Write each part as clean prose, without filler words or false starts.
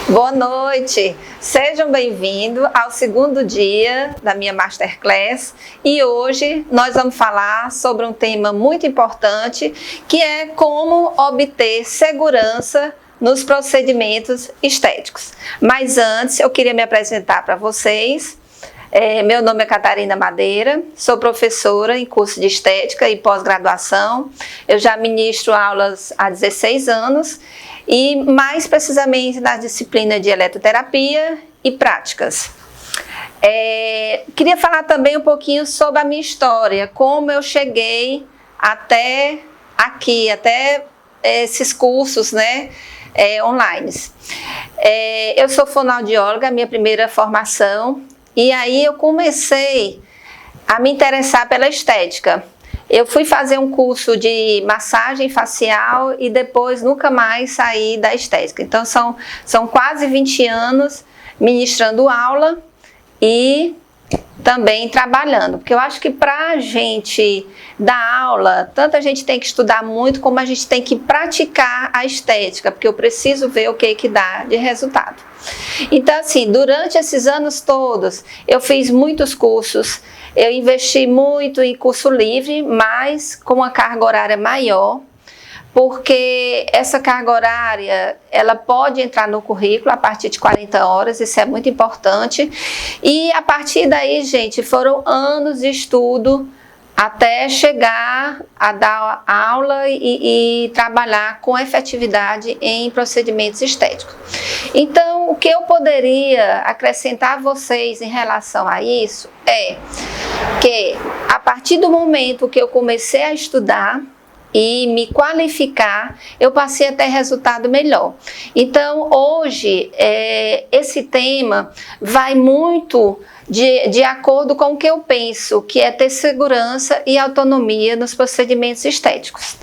Boa noite, sejam bem-vindos ao segundo dia da minha Masterclass e hoje nós vamos falar sobre um tema muito importante que é como obter segurança nos procedimentos estéticos. Mas antes eu queria me apresentar para vocês. Meu nome é Catarina Madeira, sou professora em curso de estética e pós-graduação. Eu já ministro aulas há 16 anos e mais precisamente na disciplina de eletroterapia e práticas. Queria falar também um pouquinho sobre a minha história, como eu cheguei até aqui, até esses cursos, né, online. Eu sou fonoaudióloga, minha primeira formação. E aí eu comecei a me interessar pela estética. Eu fui fazer um curso de massagem facial e depois nunca mais saí da estética. Então são quase 20 anos ministrando aula e também trabalhando. Porque eu acho que para a gente dar aula, tanto a gente tem que estudar muito, como a gente tem que praticar a estética, porque eu preciso ver o que dá de resultado. Então, assim, durante esses anos todos, eu fiz muitos cursos, eu investi muito em curso livre, mas com uma carga horária maior, porque essa carga horária, ela pode entrar no currículo a partir de 40 horas, isso é muito importante. E a partir daí, gente, foram anos de estudo até chegar a dar aula e trabalhar com efetividade em procedimentos estéticos. Então, o que eu poderia acrescentar a vocês em relação a isso é que a partir do momento que eu comecei a estudar e me qualificar, eu passei a ter resultado melhor. Então, hoje, esse tema vai muito de acordo com o que eu penso, que é ter segurança e autonomia nos procedimentos estéticos.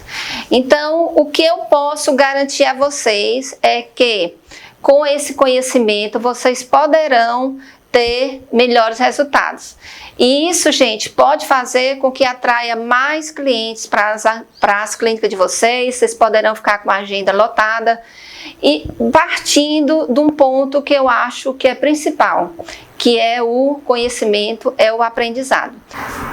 Então, o que eu posso garantir a vocês é que, com esse conhecimento, vocês poderão ter melhores resultados. E isso, gente, pode fazer com que atraia mais clientes para as clínicas de vocês poderão ficar com a agenda lotada e partindo de um ponto que eu acho que é principal, que é o conhecimento, é o aprendizado.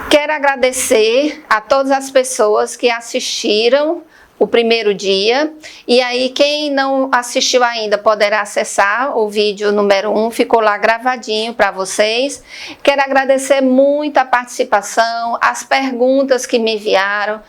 Quero agradecer a todas as pessoas que assistiram o primeiro dia, e aí quem não assistiu ainda poderá acessar o vídeo número 1, ficou lá gravadinho para vocês. Quero agradecer muito a participação, as perguntas que me enviaram,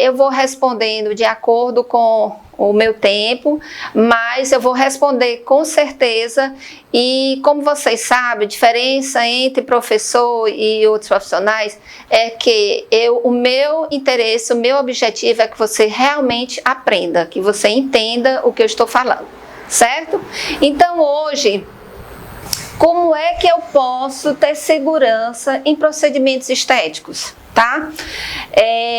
eu vou respondendo de acordo com o meu tempo, mas eu vou responder com certeza. E como vocês sabem, a diferença entre professor e outros profissionais é que o meu interesse, o meu objetivo é que você realmente aprenda, que você entenda o que eu estou falando, certo? Então hoje, como é que eu posso ter segurança em procedimentos estéticos, tá?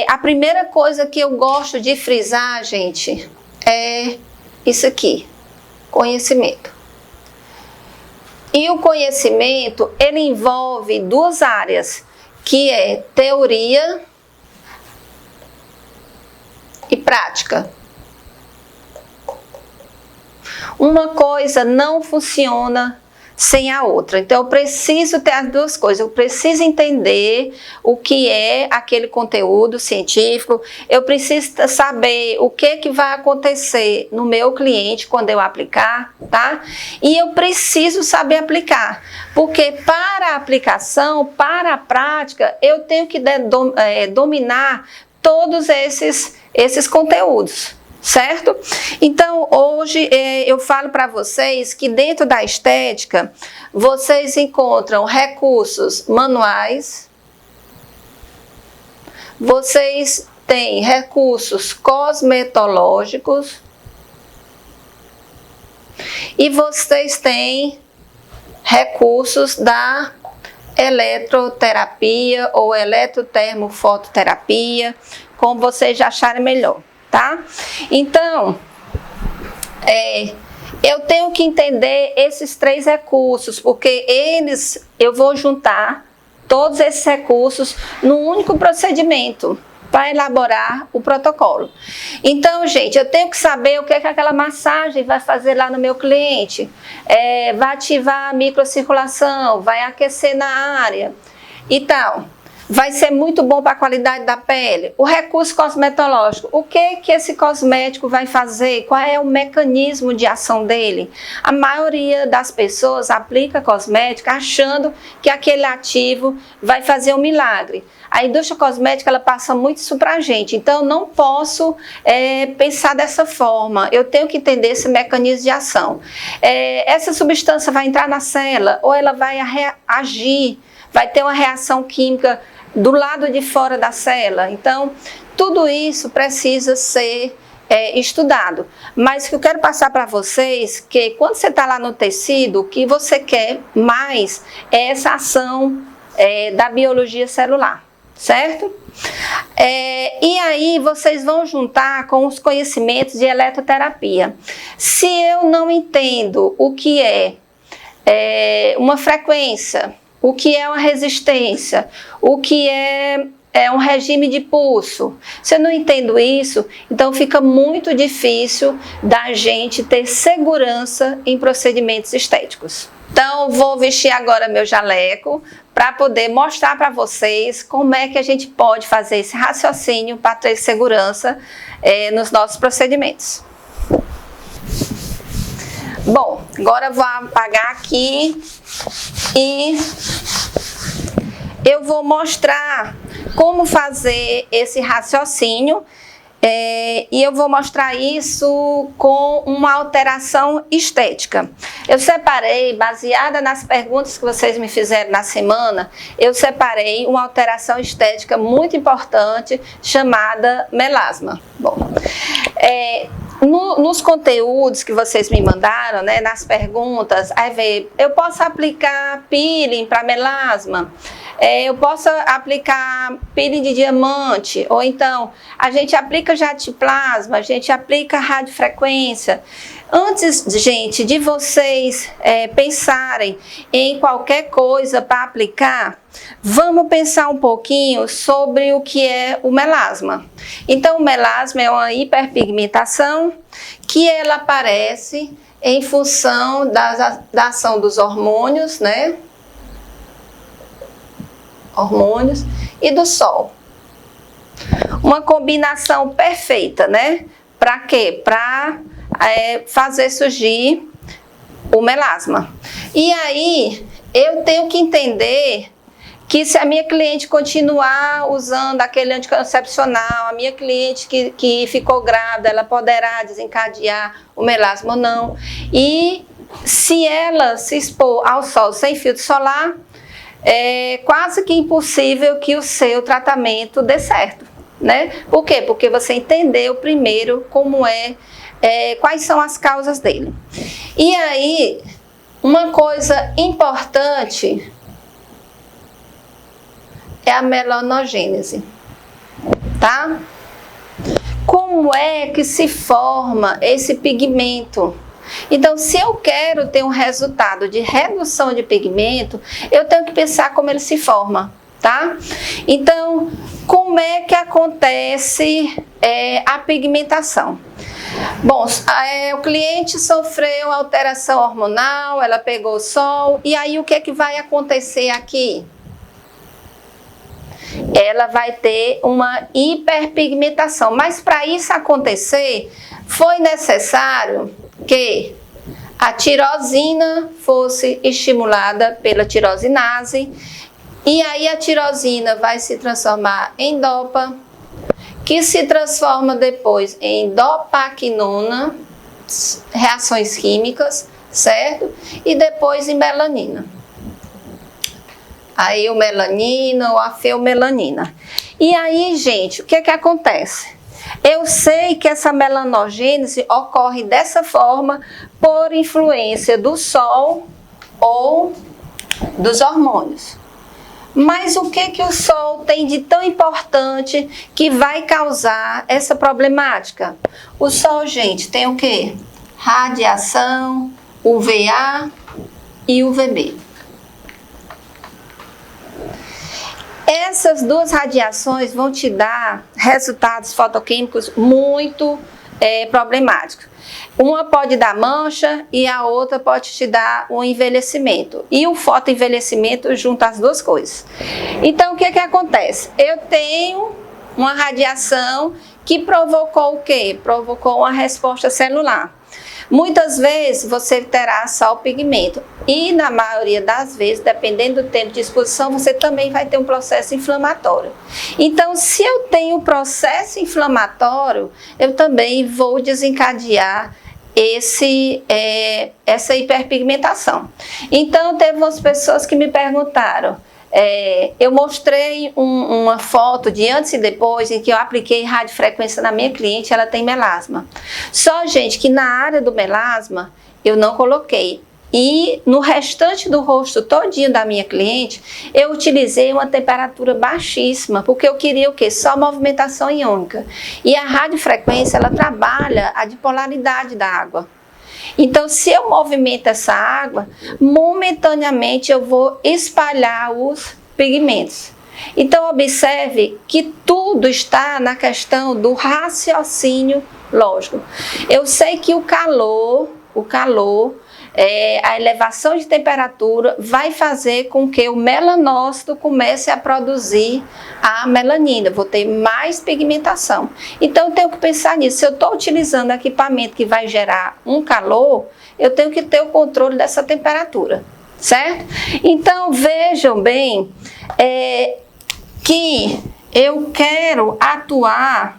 A primeira coisa que eu gosto de frisar, gente, é isso aqui, conhecimento. E o conhecimento, ele envolve duas áreas, que é teoria e prática. Uma coisa não funciona sem a outra. Então, eu preciso ter as duas coisas. Eu preciso entender o que é aquele conteúdo científico. Eu preciso saber o que vai acontecer no meu cliente quando eu aplicar, tá? E eu preciso saber aplicar. Porque para a aplicação, para a prática, eu tenho que dominar todos esses conteúdos. Certo? Então, hoje eu falo para vocês que dentro da estética, vocês encontram recursos manuais, vocês têm recursos cosmetológicos e vocês têm recursos da eletroterapia ou eletrotermofototerapia, como vocês já acharem melhor. Tá? Então, eu tenho que entender esses três recursos, porque eu vou juntar todos esses recursos num único procedimento, para elaborar o protocolo. Então, gente, eu tenho que saber o que é que aquela massagem vai fazer lá no meu cliente. Vai ativar a microcirculação, vai aquecer na área e tal. Vai ser muito bom para a qualidade da pele. O recurso cosmetológico, o que esse cosmético vai fazer? Qual é o mecanismo de ação dele? A maioria das pessoas aplica cosmético achando que aquele ativo vai fazer um milagre. A indústria cosmética, ela passa muito isso pra gente, então eu não posso pensar dessa forma, eu tenho que entender esse mecanismo de ação. Essa substância vai entrar na célula ou ela vai agir, vai ter uma reação química do lado de fora da célula. Então, tudo isso precisa ser estudado. Mas o que eu quero passar para vocês, que quando você está lá no tecido, o que você quer mais é essa ação da biologia celular, certo? E aí vocês vão juntar com os conhecimentos de eletroterapia. Se eu não entendo o que é uma frequência, o que é uma resistência, o que é um regime de pulso. Se eu não entendo isso, então fica muito difícil da gente ter segurança em procedimentos estéticos. Então, vou vestir agora meu jaleco para poder mostrar para vocês como é que a gente pode fazer esse raciocínio para ter segurança nos nossos procedimentos. Bom, agora eu vou apagar aqui e eu vou mostrar como fazer esse raciocínio e eu vou mostrar isso com uma alteração estética. Eu separei, baseada nas perguntas que vocês me fizeram na semana, eu separei uma alteração estética muito importante chamada melasma. Bom, nos conteúdos que vocês me mandaram, né, nas perguntas, aí veio, eu posso aplicar peeling para melasma? Eu posso aplicar peeling de diamante, ou então a gente aplica jatiplasma, a gente aplica radiofrequência. Antes, gente, de vocês pensarem em qualquer coisa para aplicar, vamos pensar um pouquinho sobre o que é o melasma. Então, o melasma é uma hiperpigmentação que ela aparece em função da ação dos hormônios, né? Hormônios e do sol. Uma combinação perfeita, né? Para quê? Para fazer surgir o melasma. E aí, eu tenho que entender que se a minha cliente continuar usando aquele anticoncepcional, a minha cliente que ficou grávida, ela poderá desencadear o melasma ou não. E se ela se expor ao sol sem filtro solar, é quase que impossível que o seu tratamento dê certo, né? Por quê? Porque você entendeu primeiro como quais são as causas dele. E aí, uma coisa importante é a melanogênese, tá? Como é que se forma esse pigmento? Então, se eu quero ter um resultado de redução de pigmento, eu tenho que pensar como ele se forma, tá? Então, como é que acontece a pigmentação? Bom, o cliente sofreu alteração hormonal, ela pegou o sol, e aí o que é que vai acontecer aqui? Ela vai ter uma hiperpigmentação, mas para isso acontecer, foi necessário que a tirosina fosse estimulada pela tirosinase, e aí a tirosina vai se transformar em dopa, que se transforma depois em dopaquinona, reações químicas, certo? E depois em melanina. A eumelanina ou a feomelanina. E aí, gente, o que é que acontece? Eu sei que essa melanogênese ocorre dessa forma por influência do sol ou dos hormônios. Mas o que o sol tem de tão importante que vai causar essa problemática? O sol, gente, tem o quê? Radiação, UVA e UVB. Essas duas radiações vão te dar resultados fotoquímicos muito problemáticos. Uma pode dar mancha e a outra pode te dar um envelhecimento. E o fotoenvelhecimento junta as duas coisas. Então, o que acontece? Eu tenho uma radiação que provocou o quê? Provocou uma resposta celular. Muitas vezes você terá só o pigmento e na maioria das vezes, dependendo do tempo de exposição, você também vai ter um processo inflamatório. Então, se eu tenho processo inflamatório, eu também vou desencadear essa hiperpigmentação. Então, teve umas pessoas que me perguntaram, eu mostrei uma foto de antes e depois em que eu apliquei radiofrequência na minha cliente, ela tem melasma. Só, gente, que na área do melasma eu não coloquei. E no restante do rosto todinho da minha cliente, eu utilizei uma temperatura baixíssima, porque eu queria o quê? Só movimentação iônica. E a radiofrequência, ela trabalha a dipolaridade da água. Então, se eu movimento essa água, momentaneamente eu vou espalhar os pigmentos. Então, observe que tudo está na questão do raciocínio lógico. Eu sei que o calor, a elevação de temperatura vai fazer com que o melanócito comece a produzir a melanina, vou ter mais pigmentação. Então eu tenho que pensar nisso, se eu estou utilizando equipamento que vai gerar um calor, eu tenho que ter o controle dessa temperatura, certo? Então vejam bem que eu quero atuar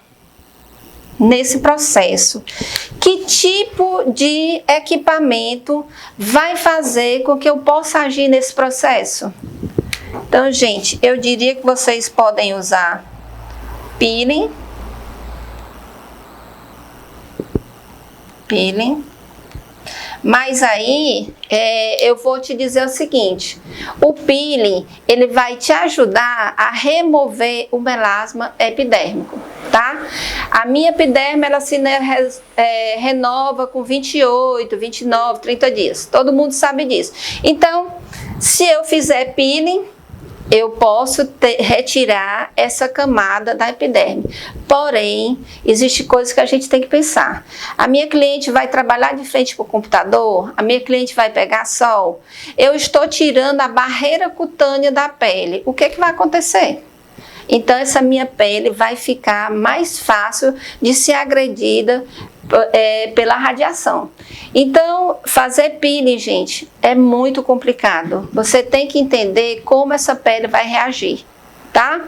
nesse processo. Que tipo de equipamento vai fazer com que eu possa agir nesse processo? Então, gente, eu diria que vocês podem usar peeling, mas aí eu vou te dizer o seguinte, o peeling, ele vai te ajudar a remover o melasma epidérmico, tá? A minha epiderme, ela se renova com 28, 29, 30 dias, todo mundo sabe disso. Então, se eu fizer peeling, eu posso retirar essa camada da epiderme. Porém, existe coisas que a gente tem que pensar. A minha cliente vai trabalhar de frente para o computador, a minha cliente vai pegar sol, eu estou tirando a barreira cutânea da pele. O que vai acontecer? Então, essa minha pele vai ficar mais fácil de ser agredida pela radiação. Então, fazer peeling, gente, é muito complicado. Você tem que entender como essa pele vai reagir, tá?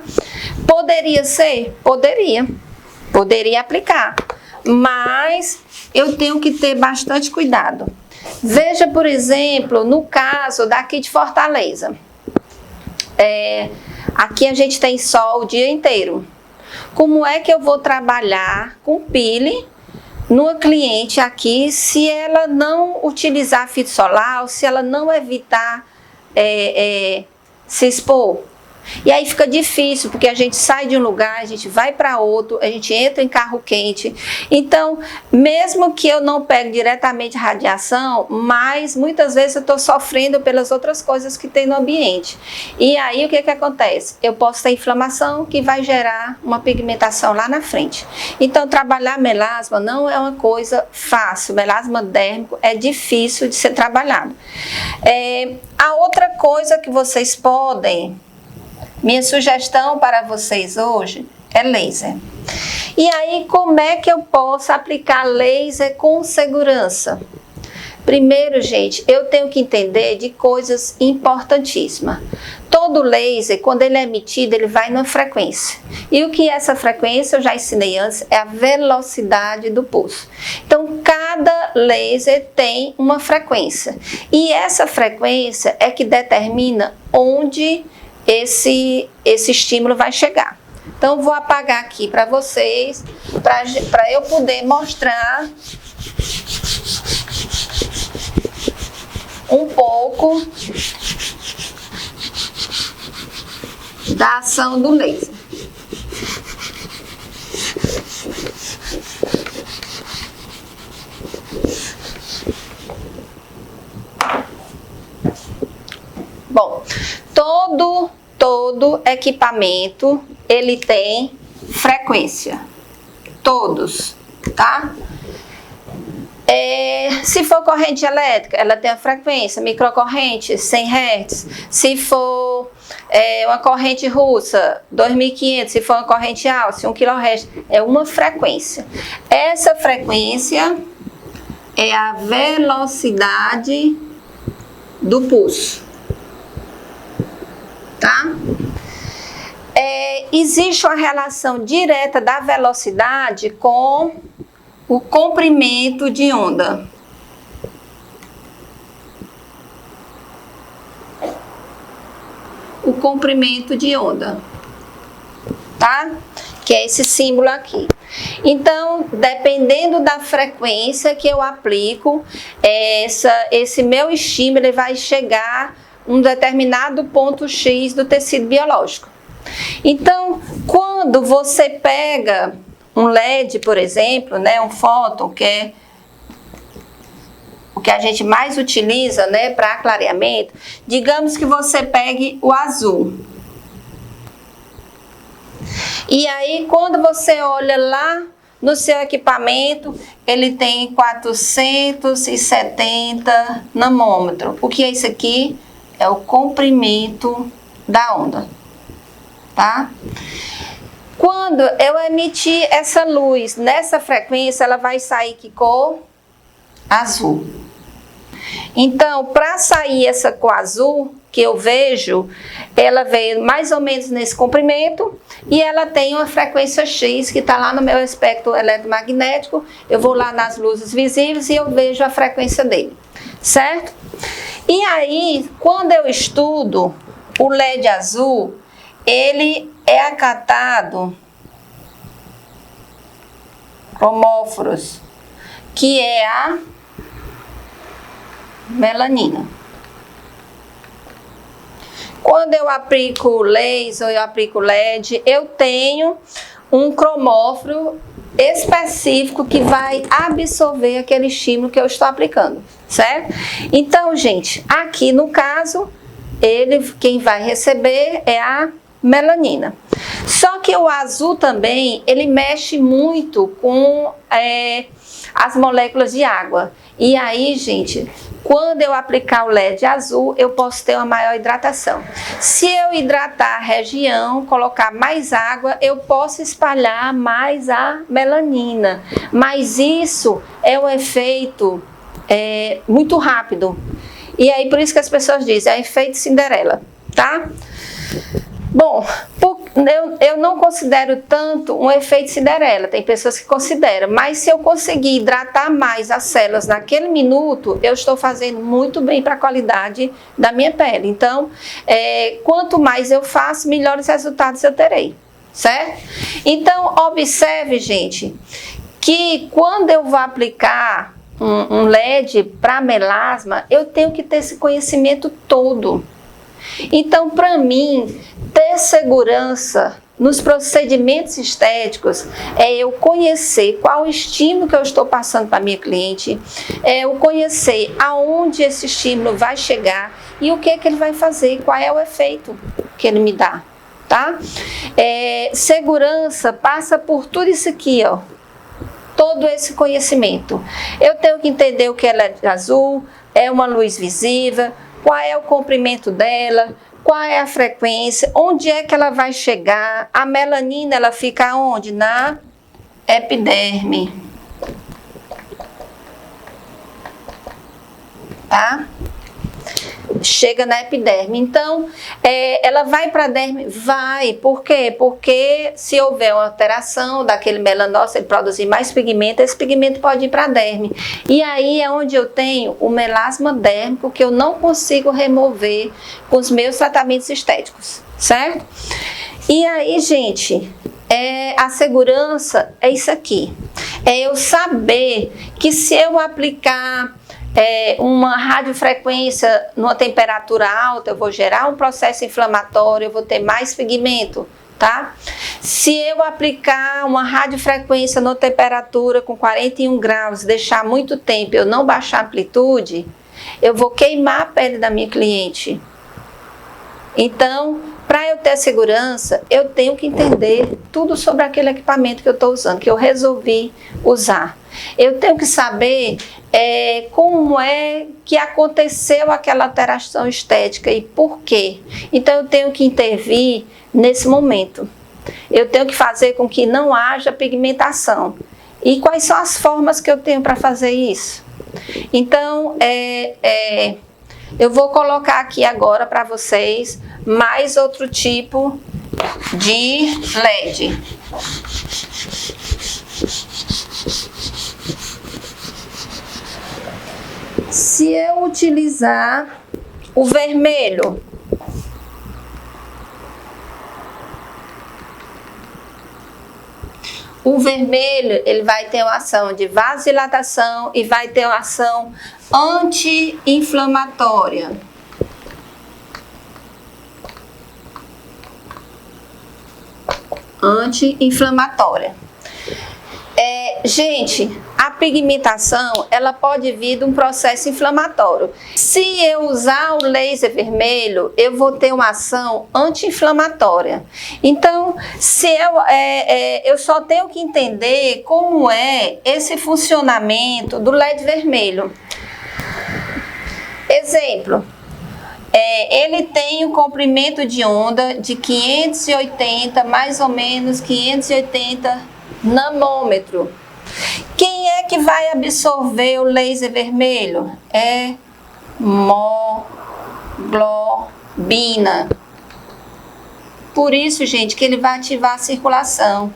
Poderia ser? Poderia aplicar, mas eu tenho que ter bastante cuidado. Veja, por exemplo, no caso daqui de Fortaleza. Aqui a gente tem sol o dia inteiro. Como é que eu vou trabalhar com peeling numa cliente aqui se ela não utilizar filtro solar, ou se ela não evitar se expor? E aí fica difícil, porque a gente sai de um lugar, a gente vai para outro, a gente entra em carro quente. Então, mesmo que eu não pegue diretamente radiação, mas muitas vezes eu estou sofrendo pelas outras coisas que tem no ambiente. E aí o que acontece? Eu posso ter inflamação que vai gerar uma pigmentação lá na frente. Então, trabalhar melasma não é uma coisa fácil. Melasma dérmico é difícil de ser trabalhado. A outra coisa que vocês podem... Minha sugestão para vocês hoje é laser. E aí, como é que eu posso aplicar laser com segurança? Primeiro, gente, eu tenho que entender de coisas importantíssimas. Todo laser, quando ele é emitido, ele vai numa frequência. E o que é essa frequência, eu já ensinei antes, é a velocidade do pulso. Então, cada laser tem uma frequência. E essa frequência é que determina onde esse estímulo vai chegar. Então, vou apagar aqui para vocês, para eu poder mostrar um pouco da ação do laser. Bom, todo todo equipamento, ele tem frequência. Todos, tá? Se for corrente elétrica, ela tem a frequência, microcorrente, 100 Hz. Se for uma corrente russa, 2500. Se for uma corrente alta, 1 kHz, é uma frequência. Essa frequência é a velocidade do pulso, tá? Existe uma relação direta da velocidade com o comprimento de onda. O comprimento de onda, tá? Que é esse símbolo aqui. Então, dependendo da frequência que eu aplico, esse meu estímulo ele vai chegar a um determinado ponto X do tecido biológico. Então, quando você pega um LED, por exemplo, né, um fóton, que é o que a gente mais utiliza, né, para clareamento, digamos que você pegue o azul. E aí, quando você olha lá no seu equipamento, ele tem 470 nanômetros. O que é isso aqui? É o comprimento da onda, tá? Quando eu emitir essa luz nessa frequência, ela vai sair que cor? Azul. Então, para sair essa cor azul que eu vejo, ela veio mais ou menos nesse comprimento e ela tem uma frequência X que está lá no meu espectro eletromagnético. Eu vou lá nas luzes visíveis e eu vejo a frequência dele, certo? E aí, quando eu estudo o LED azul, ele é acatado cromóforos, que é a melanina. Quando eu aplico laser, eu aplico LED, eu tenho um cromóforo específico que vai absorver aquele estímulo que eu estou aplicando, certo? Então, gente, aqui no caso, quem vai receber é a melanina. Só que o azul também, ele mexe muito com as moléculas de água. E aí, gente, quando eu aplicar o LED azul, eu posso ter uma maior hidratação. Se eu hidratar a região, colocar mais água, eu posso espalhar mais a melanina. Mas isso é um efeito muito rápido. E aí, por isso que as pessoas dizem, é efeito Cinderela, tá? Bom, eu não considero tanto um efeito Cinderela, tem pessoas que consideram, mas se eu conseguir hidratar mais as células naquele minuto, eu estou fazendo muito bem para a qualidade da minha pele. Então, quanto mais eu faço, melhores resultados eu terei, certo? Então, observe, gente, que quando eu vou aplicar um LED para melasma, eu tenho que ter esse conhecimento todo. Então, para mim, ter segurança nos procedimentos estéticos é eu conhecer qual o estímulo que eu estou passando para a minha cliente, é eu conhecer aonde esse estímulo vai chegar e o que ele vai fazer, qual é o efeito que ele me dá, tá? Segurança passa por tudo isso aqui, ó. Todo esse conhecimento. Eu tenho que entender o que é azul, é uma luz visível, qual é o comprimento dela, qual é a frequência, onde é que ela vai chegar. A melanina, ela fica onde? Na epiderme. Tá? Chega na epiderme. Então, ela vai para a derme? Vai. Por quê? Porque se houver uma alteração daquele melanócito, ele produzir mais pigmento, esse pigmento pode ir para a derme. E aí é onde eu tenho o melasma dérmico, que eu não consigo remover com os meus tratamentos estéticos, certo? E aí, gente, a segurança é isso aqui. É eu saber que se eu aplicar uma radiofrequência numa temperatura alta, eu vou gerar um processo inflamatório, eu vou ter mais pigmento, tá? Se eu aplicar uma radiofrequência numa temperatura com 41 graus, deixar muito tempo, eu não baixar a amplitude, eu vou queimar a pele da minha cliente. Então, Para eu ter segurança, eu tenho que entender tudo sobre aquele equipamento que eu estou usando, que eu resolvi usar. Eu tenho que saber como é que aconteceu aquela alteração estética e por quê. Então, eu tenho que intervir nesse momento. Eu tenho que fazer com que não haja pigmentação. E quais são as formas que eu tenho para fazer isso? Então, eu vou colocar aqui agora para vocês mais outro tipo de LED. Se eu utilizar o vermelho, ele vai ter uma ação de vasodilatação e vai ter uma ação anti-inflamatória. Gente, a pigmentação, ela pode vir de um processo inflamatório. Se eu usar o laser vermelho, eu vou ter uma ação anti-inflamatória. Então, eu só tenho que entender como é esse funcionamento do LED vermelho. Exemplo, ele tem um comprimento de onda de 580, mais ou menos 580 nanômetro. Quem é que vai absorver o laser vermelho? É hemoglobina. Por isso, gente, que ele vai ativar a circulação.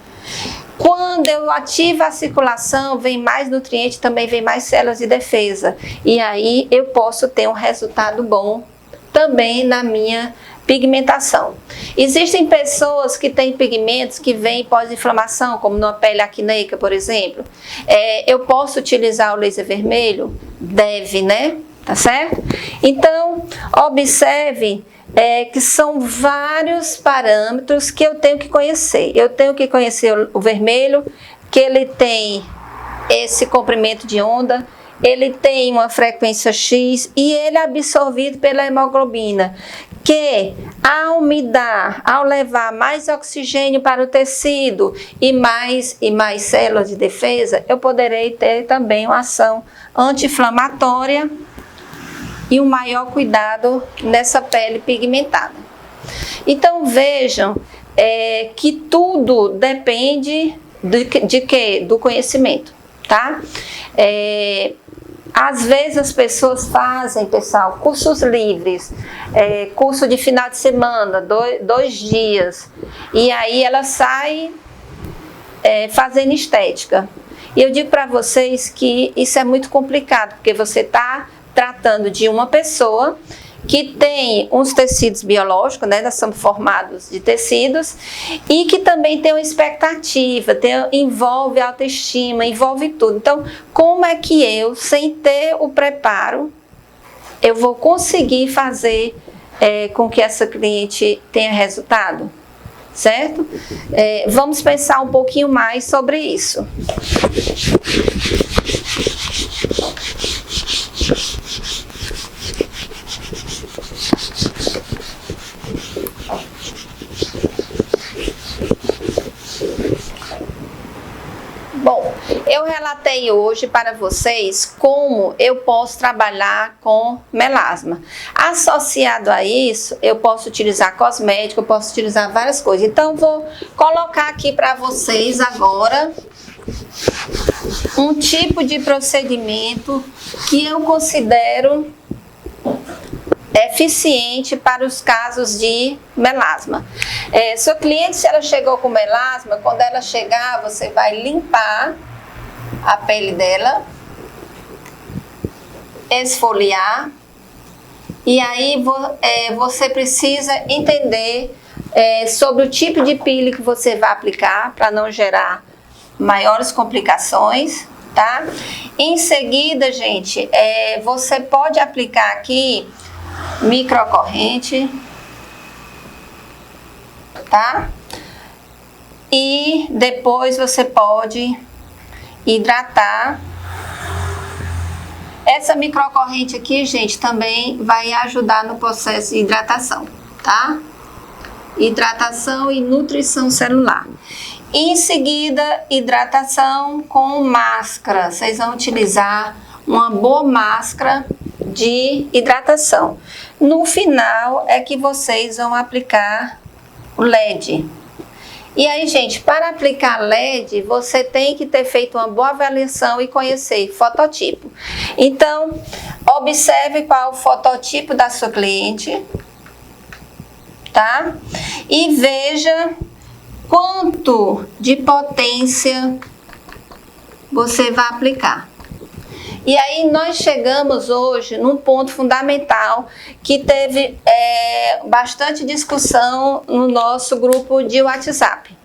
Quando eu ativo a circulação, vem mais nutriente, também vem mais células de defesa. E aí eu posso ter um resultado bom também na minha pigmentação. Existem pessoas que têm pigmentos que vêm pós-inflamação, como na pele acneica, por exemplo. Eu posso utilizar o laser vermelho? Deve, né? Tá certo? Então, observe que são vários parâmetros que eu tenho que conhecer. Eu tenho que conhecer o vermelho, que ele tem esse comprimento de onda, ele tem uma frequência X e ele é absorvido pela hemoglobina, que ao levar mais oxigênio para o tecido e mais células de defesa, eu poderei ter também uma ação anti-inflamatória e um maior cuidado nessa pele pigmentada. Então vejam que tudo depende de quê? Do conhecimento, tá? Às vezes as pessoas fazem, pessoal, cursos livres, curso de final de semana, 2 dias, e aí ela sai fazendo estética. E eu digo para vocês que isso é muito complicado, porque você está tratando de uma pessoa que tem uns tecidos biológicos, né, nós somos formados de tecidos, e que também tem uma expectativa, envolve autoestima, envolve tudo. Então, como é que eu, sem ter o preparo, eu vou conseguir fazer com que essa cliente tenha resultado? Certo? Vamos pensar um pouquinho mais sobre isso. Bom, eu relatei hoje para vocês como eu posso trabalhar com melasma. Associado a isso, eu posso utilizar cosmético, eu posso utilizar várias coisas. Então, vou colocar aqui para vocês agora um tipo de procedimento que eu considero eficiente para os casos de melasma. Sua cliente, se ela chegou com melasma, quando ela chegar, você vai limpar a pele dela, esfoliar, e aí você precisa entender sobre o tipo de pele que você vai aplicar para não gerar maiores complicações, tá? Em seguida, gente, você pode aplicar aqui microcorrente, tá? E depois você pode hidratar. Essa microcorrente aqui, gente, também vai ajudar no processo de hidratação, tá? Hidratação e nutrição celular. Em seguida, hidratação com máscara. Vocês vão utilizar uma boa máscara de hidratação. No final é que vocês vão aplicar o LED. E aí, gente, para aplicar LED, você tem que ter feito uma boa avaliação e conhecer fototipo. Então, observe qual é o fototipo da sua cliente, tá? E veja quanto de potência você vai aplicar. E aí nós chegamos hoje num ponto fundamental que teve bastante discussão no nosso grupo de WhatsApp.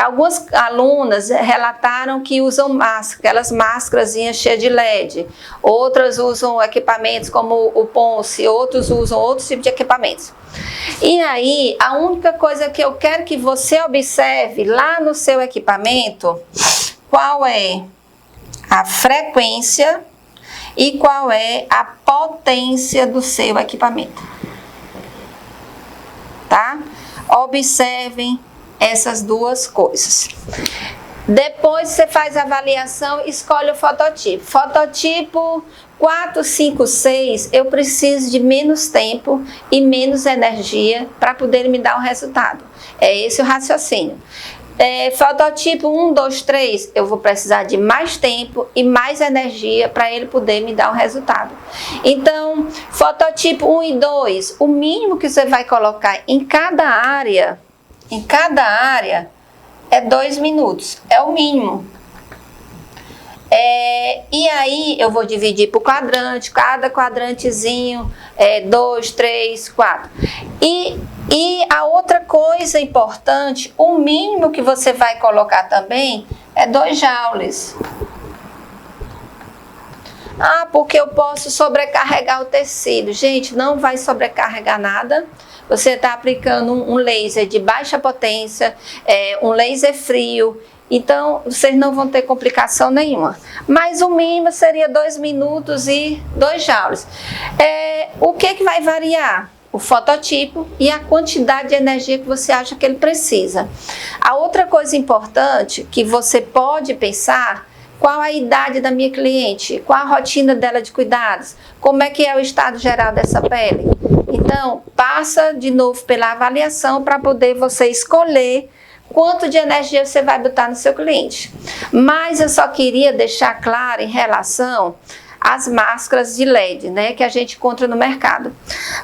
Algumas alunas relataram que usam máscara, aquelas máscaras cheias de LED. Outras usam equipamentos como o Ponce, outros usam outros tipos de equipamentos. E aí, a única coisa que eu quero que você observe lá no seu equipamento, qual é a frequência e qual é a potência do seu equipamento. Tá? Observem essas duas coisas. Depois você faz a avaliação, escolhe o fototipo. Fototipo 4, 5, 6, eu preciso de menos tempo e menos energia para poder me dar um resultado. É esse o raciocínio. Fototipo 1, 2, 3, eu vou precisar de mais tempo e mais energia para ele poder me dar um resultado. Então, fototipo 1 e 2, o mínimo que você vai colocar em cada área é 2 minutos, é o mínimo. E aí eu vou dividir por quadrante, cada quadrantezinho 2, 3, 4. E a outra coisa importante, o mínimo que você vai colocar também é 2 joules. Porque eu posso sobrecarregar o tecido. Gente, não vai sobrecarregar nada. Você está aplicando um laser de baixa potência, um laser frio. Então, vocês não vão ter complicação nenhuma. Mas o mínimo seria 2 minutos e 2 joules. O que vai variar? O fototipo e a quantidade de energia que você acha que ele precisa. A outra coisa importante que você pode pensar, qual a idade da minha cliente, qual a rotina dela de cuidados, como é que é o estado geral dessa pele. Então, passa de novo pela avaliação para poder você escolher quanto de energia você vai botar no seu cliente. Mas eu só queria deixar claro em relação às máscaras de LED, né, que a gente encontra no mercado.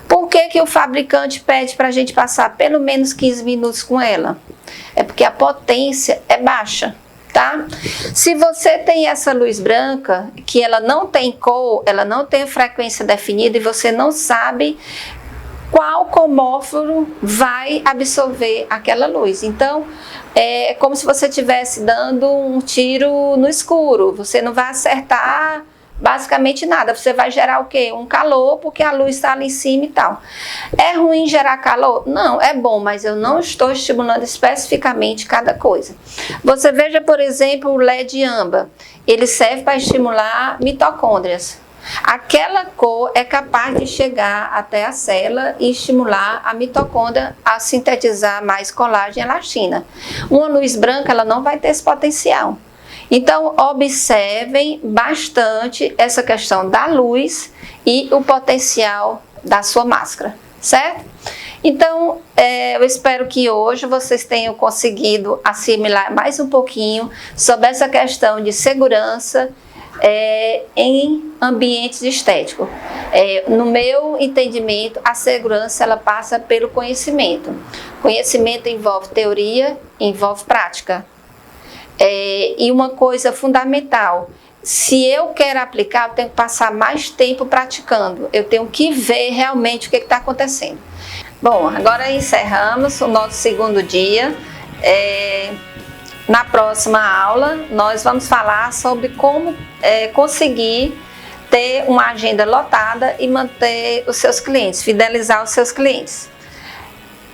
Por que o fabricante pede para a gente passar pelo menos 15 minutos com ela? É porque a potência é baixa, tá? Se você tem essa luz branca, que ela não tem cor, ela não tem frequência definida e você não sabe qual comóforo vai absorver aquela luz. Então, é como se você estivesse dando um tiro no escuro. Você não vai acertar basicamente nada. Você vai gerar o quê? Um calor, porque a luz está ali em cima e tal. É ruim gerar calor? Não, é bom, mas eu não estou estimulando especificamente cada coisa. Você veja, por exemplo, o LED âmbar. Ele serve para estimular mitocôndrias. Aquela cor é capaz de chegar até a célula e estimular a mitocôndria a sintetizar mais colágeno e elastina. Uma luz branca, ela não vai ter esse potencial. Então, observem bastante essa questão da luz e o potencial da sua máscara, certo? Então, eu espero que hoje vocês tenham conseguido assimilar mais um pouquinho sobre essa questão de segurança em ambientes estéticos. No meu entendimento, a segurança ela passa pelo conhecimento. Conhecimento envolve teoria, envolve prática. E uma coisa fundamental, se eu quero aplicar, eu tenho que passar mais tempo praticando. Eu tenho que ver realmente o que está acontecendo. Bom, agora encerramos o nosso segundo dia. Na próxima aula, nós vamos falar sobre como conseguir ter uma agenda lotada e manter os seus clientes, fidelizar os seus clientes.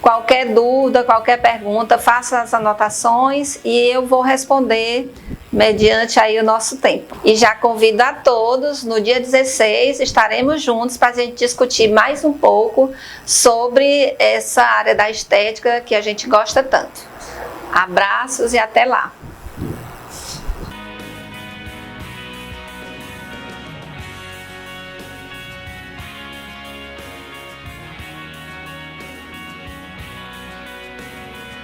Qualquer dúvida, qualquer pergunta, faça as anotações e eu vou responder mediante aí o nosso tempo. E já convido a todos, no dia 16 estaremos juntos para a gente discutir mais um pouco sobre essa área da estética que a gente gosta tanto. Abraços e até lá!